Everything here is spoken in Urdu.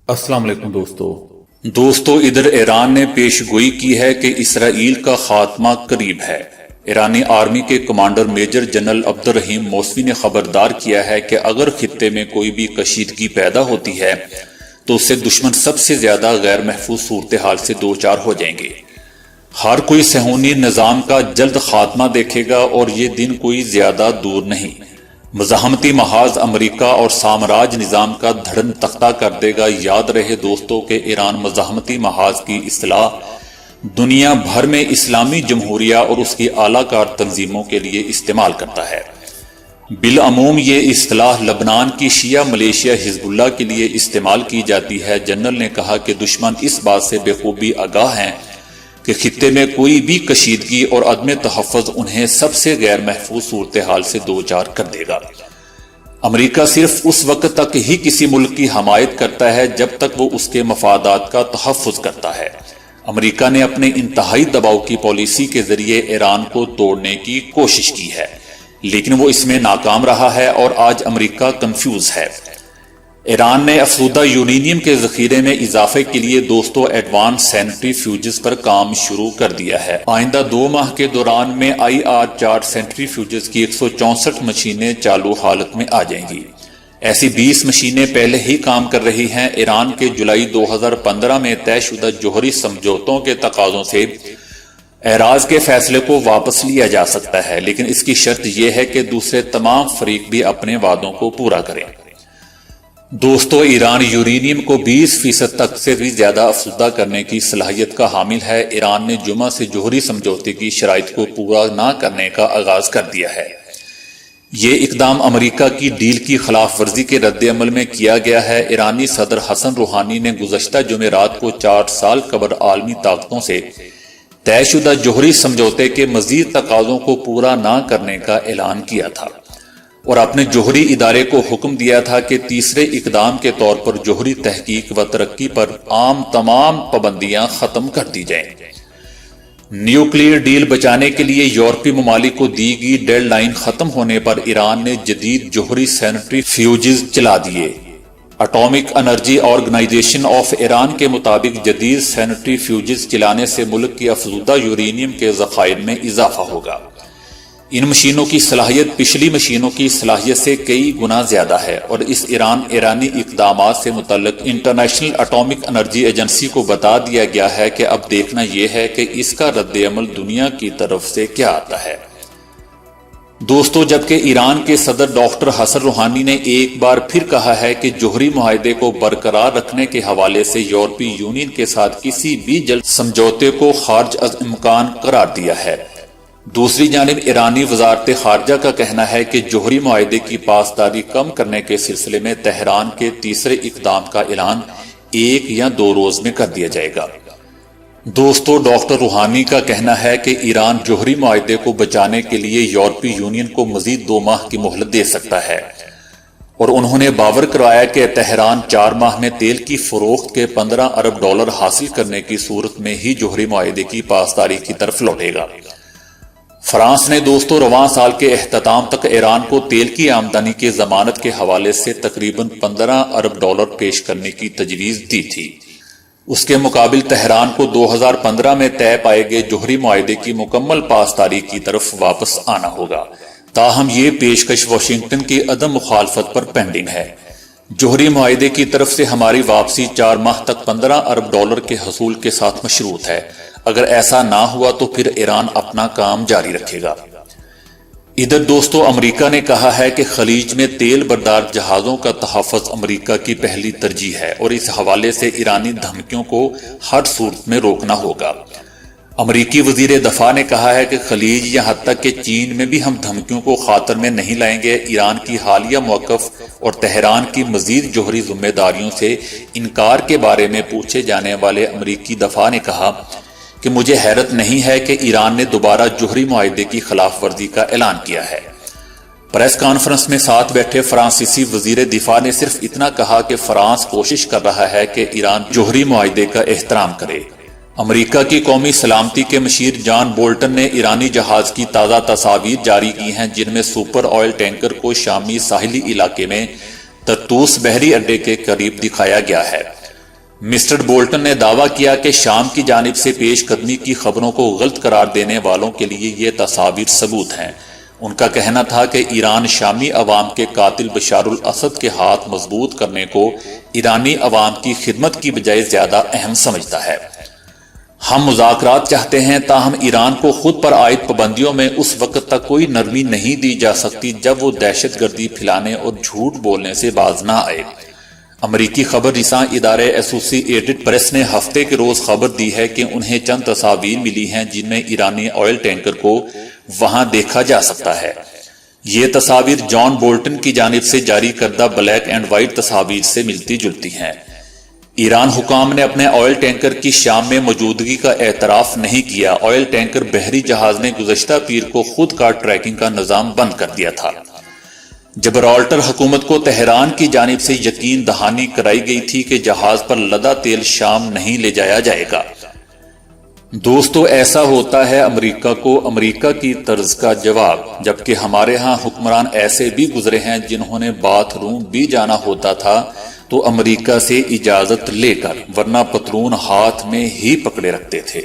السلام علیکم دوستو ادھر ایران نے پیش گوئی کی ہے کہ اسرائیل کا خاتمہ قریب ہے۔ ایرانی آرمی کے کمانڈر میجر جنرل عبد الرحیم موسوی نے خبردار کیا ہے کہ اگر خطے میں کوئی بھی کشیدگی پیدا ہوتی ہے تو اس سے دشمن سب سے زیادہ غیر محفوظ صورتحال سے دوچار ہو جائیں گے۔ ہر کوئی صہیونی نظام کا جلد خاتمہ دیکھے گا اور یہ دن کوئی زیادہ دور نہیں۔ مزاحمتی محاذ امریکہ اور سامراج نظام کا دھڑن تختہ کر دے گا۔ یاد رہے دوستو کہ ایران مزاحمتی محاذ کی اصطلاح دنیا بھر میں اسلامی جمہوریہ اور اس کی اعلیٰ کار تنظیموں کے لیے استعمال کرتا ہے۔ بالعموم یہ اصطلاح لبنان کی شیعہ ملیشیا حزب اللہ کے لیے استعمال کی جاتی ہے۔ جنرل نے کہا کہ دشمن اس بات سے بخوبی آگاہ ہیں کہ خطے میں کوئی بھی کشیدگی اور عدم تحفظ انہیں سب سے غیر محفوظ صورتحال سے دوچار کر دے گا۔ امریکہ صرف اس وقت تک ہی کسی ملک کی حمایت کرتا ہے جب تک وہ اس کے مفادات کا تحفظ کرتا ہے۔ امریکہ نے اپنے انتہائی دباؤ کی پالیسی کے ذریعے ایران کو توڑنے کی کوشش کی ہے، لیکن وہ اس میں ناکام رہا ہے اور آج امریکہ کنفیوز ہے۔ ایران نے افزودہ یورینیم کے ذخیرے میں اضافے کے لیے ایڈوانس سینٹری فیوجز پر کام شروع کر دیا ہے۔ آئندہ 2 ماہ کے دوران میں IR-4 سینٹری فیوجز کی 164 مشینیں چالو حالت میں آ جائیں گی۔ ایسی 20 مشینیں پہلے ہی کام کر رہی ہیں۔ ایران کے جولائی 2015 میں طے شدہ جوہری سمجھوتوں کے تقاضوں سے اعراض کے فیصلے کو واپس لیا جا سکتا ہے، لیکن اس کی شرط یہ ہے کہ دوسرے تمام فریق بھی اپنے وعدوں کو پورا کریں۔ دوستو ایران یورینیم کو 20% تک سے بھی زیادہ افزودہ کرنے کی صلاحیت کا حامل ہے۔ ایران نے جمعہ سے جوہری سمجھوتے کی شرائط کو پورا نہ کرنے کا آغاز کر دیا ہے۔ یہ اقدام امریکہ کی ڈیل کی خلاف ورزی کے رد عمل میں کیا گیا ہے۔ ایرانی صدر حسن روحانی نے گزشتہ جمعرات کو 4 سال قبل عالمی طاقتوں سے طے شدہ جوہری سمجھوتے کے مزید تقاضوں کو پورا نہ کرنے کا اعلان کیا تھا اور اپنے جوہری ادارے کو حکم دیا تھا کہ تیسرے اقدام کے طور پر جوہری تحقیق و ترقی پر عام تمام پابندیاں ختم کر دی جائیں۔ نیوکلیئر ڈیل بچانے کے لیے یورپی ممالک کو دی گئی ڈیڈ لائن ختم ہونے پر ایران نے جدید جوہری سینٹری فیوجز چلا دیے۔ Atomic energy organization of Iran کے مطابق جدید سینٹری فیوجز چلانے سے ملک کی افزودہ یورینیم کے ذخائر میں اضافہ ہوگا۔ ان مشینوں کی صلاحیت پچھلی مشینوں کی صلاحیت سے کئی گنا زیادہ ہے اور اس ایرانی اقدامات سے متعلق انٹرنیشنل اٹامک انرجی ایجنسی کو بتا دیا گیا ہے کہ اب دیکھنا یہ ہے کہ اس کا رد عمل دنیا کی طرف سے کیا آتا ہے۔ دوستو جبکہ ایران کے صدر ڈاکٹر حسن روحانی نے ایک بار پھر کہا ہے کہ جوہری معاہدے کو برقرار رکھنے کے حوالے سے یورپی یونین کے ساتھ کسی بھی جلد سمجھوتے کو خارج از امکان قرار دیا ہے، دوسری جانب ایرانی وزارت خارجہ کا کہنا ہے کہ جوہری معاہدے کی پاسداری کم کرنے کے سلسلے میں تہران کے تیسرے اقدام کا اعلان 1 یا 2 روز میں کر دیا جائے گا۔ دوستو ڈاکٹر روحانی کا کہنا ہے کہ ایران جوہری معاہدے کو بچانے کے لیے یورپی یونین کو مزید 2 ماہ کی مہلت دے سکتا ہے اور انہوں نے باور کروایا کہ تہران 4 ماہ میں تیل کی فروخت کے $15 ارب حاصل کرنے کی صورت میں ہی جوہری معاہدے کی پاسداری کی طرف لوٹے گا۔ فرانس نے دوستو رواں سال کے اختتام تک ایران کو تیل کی آمدنی کے ضمانت کے حوالے سے تقریباً $15 ارب پیش کرنے کی تجویز دی تھی۔ اس کے مقابل تہران کو 2015 میں طے پائے گئے جوہری معاہدے کی مکمل پاسداری کی طرف واپس آنا ہوگا۔ تاہم یہ پیشکش واشنگٹن کی عدم مخالفت پر پینڈنگ ہے۔ جوہری معاہدے کی طرف سے ہماری واپسی 4 ماہ تک $15 ارب کے حصول کے ساتھ مشروط ہے۔ اگر ایسا نہ ہوا تو پھر ایران اپنا کام جاری رکھے گا۔ ادھر دوستو امریکہ نے کہا ہے کہ خلیج میں تیل بردار جہازوں کا تحفظ امریکہ کی پہلی ترجیح ہے اور اس حوالے سے ایرانی دھمکیوں کو ہر صورت میں روکنا ہوگا۔ امریکی وزیر دفاع نے کہا ہے کہ خلیج یا حتی کہ چین میں بھی ہم دھمکیوں کو خاطر میں نہیں لائیں گے۔ ایران کی حالیہ موقف اور تہران کی مزید جوہری ذمہ داریوں سے انکار کے بارے میں پوچھے جانے والے امریکی دفاع نے کہا کہ مجھے حیرت نہیں ہے کہ ایران نے دوبارہ جوہری معاہدے کی خلاف ورزی کا اعلان کیا ہے۔ پریس کانفرنس میں ساتھ بیٹھے فرانسیسی وزیر دفاع نے صرف اتنا کہا کہ فرانس کوشش کر رہا ہے کہ ایران جوہری معاہدے کا احترام کرے۔ امریکہ کی قومی سلامتی کے مشیر جان بولٹن نے ایرانی جہاز کی تازہ تصاویر جاری کی ہیں جن میں سپر آئل ٹینکر کو شامی ساحلی علاقے میں طرطوس بحری اڈے کے قریب دکھایا گیا ہے۔ مسٹر بولٹن نے دعویٰ کیا کہ شام کی جانب سے پیش قدمی کی خبروں کو غلط قرار دینے والوں کے لیے یہ تصاویر ثبوت ہیں۔ ان کا کہنا تھا کہ ایران شامی عوام کے قاتل بشار الاسد کے ہاتھ مضبوط کرنے کو ایرانی عوام کی خدمت کی بجائے زیادہ اہم سمجھتا ہے۔ ہم مذاکرات چاہتے ہیں، تاہم ایران کو خود پر عائد پابندیوں میں اس وقت تک کوئی نرمی نہیں دی جا سکتی جب وہ دہشت گردی پھیلانے اور جھوٹ بولنے سے باز نہ آئے۔ امریکی خبر رساں ادارے ایسوسی ایٹڈ پریس نے ہفتے کے روز خبر دی ہے کہ انہیں چند تصاویر ملی ہیں جن میں ایرانی آئل ٹینکر کو وہاں دیکھا جا سکتا ہے۔ یہ تصاویر جان بولٹن کی جانب سے جاری کردہ بلیک اینڈ وائٹ تصاویر سے ملتی جلتی ہیں۔ ایران حکام نے اپنے آئل ٹینکر کی شام میں موجودگی کا اعتراف نہیں کیا۔ آئل ٹینکر بحری جہاز نے گزشتہ پیر کو خود کار ٹریکنگ کا نظام بند کر دیا تھا۔ جبرالٹر حکومت کو تہران کی جانب سے یقین دہانی کرائی گئی تھی کہ جہاز پر لدا تیل شام نہیں لے جایا جائے گا۔ دوستو، ایسا ہوتا ہے امریکہ کو امریکہ کی طرز کا جواب، جبکہ ہمارے ہاں حکمران ایسے بھی گزرے ہیں جنہوں نے باتھ روم بھی جانا ہوتا تھا تو امریکہ سے اجازت لے کر، ورنہ پتلون ہاتھ میں ہی پکڑے رکھتے تھے۔